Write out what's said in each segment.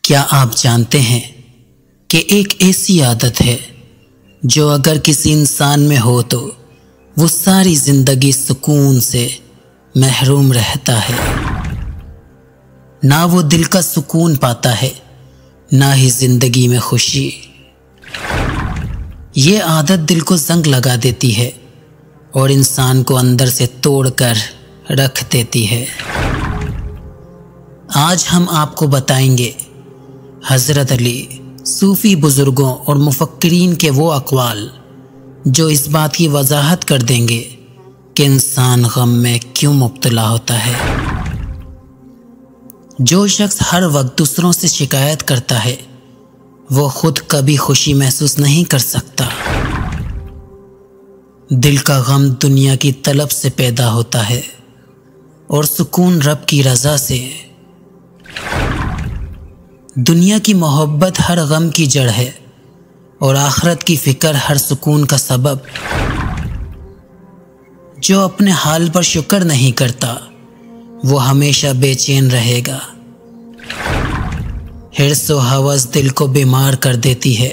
क्या आप जानते हैं कि एक ऐसी आदत है जो अगर किसी इंसान में हो तो वो सारी ज़िंदगी सुकून से महरूम रहता है। ना वो दिल का सुकून पाता है, ना ही ज़िंदगी में खुशी। ये आदत दिल को जंग लगा देती है और इंसान को अंदर से तोड़कर रख देती है। आज हम आपको बताएंगे हज़रत अली, सूफ़ी बुज़ुर्गों और मुफ़क्किरीन के वो अक़वाल जो इस बात की वजाहत कर देंगे कि इंसान गम में क्यों मुब्तला होता है। जो शख्स हर वक्त दूसरों से शिकायत करता है वो खुद कभी खुशी महसूस नहीं कर सकता। दिल का गम दुनिया की तलब से पैदा होता है और सुकून रब की रज़ा से। दुनिया की मोहब्बत हर गम की जड़ है और आखिरत की फिक्र हर सुकून का सबब। जो अपने हाल पर शुक्र नहीं करता वो हमेशा बेचैन रहेगा। हिर्स व हवस दिल को बीमार कर देती है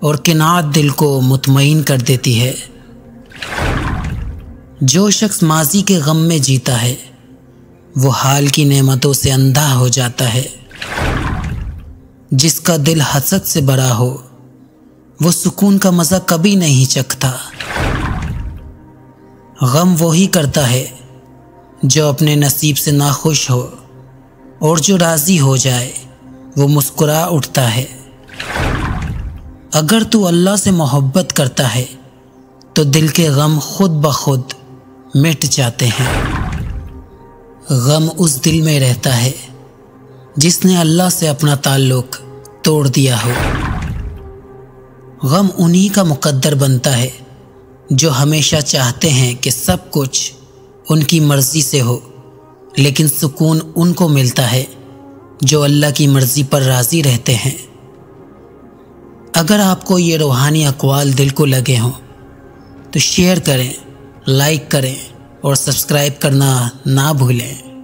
और किनात दिल को मुतमईन कर देती है। जो शख्स माजी के गम में जीता है वो हाल की नेमतों से अंधा हो जाता है। जिसका दिल हसद से भरा हो वो सुकून का मज़ा कभी नहीं चखता। गम वो ही करता है जो अपने नसीब से नाखुश हो और जो राज़ी हो जाए वो मुस्कुरा उठता है। अगर तू अल्लाह से मोहब्बत करता है तो दिल के गम खुद ब खुद मिट जाते हैं। गम उस दिल में रहता है जिसने अल्लाह से अपना ताल्लुक तोड़ दिया हो। गम उन्हीं का मुकद्दर बनता है जो हमेशा चाहते हैं कि सब कुछ उनकी मर्ज़ी से हो, लेकिन सुकून उनको मिलता है जो अल्लाह की मर्ज़ी पर राज़ी रहते हैं। अगर आपको ये रूहानी अक़वाल दिल को लगे हों तो शेयर करें, लाइक करें और सब्सक्राइब करना ना भूलें।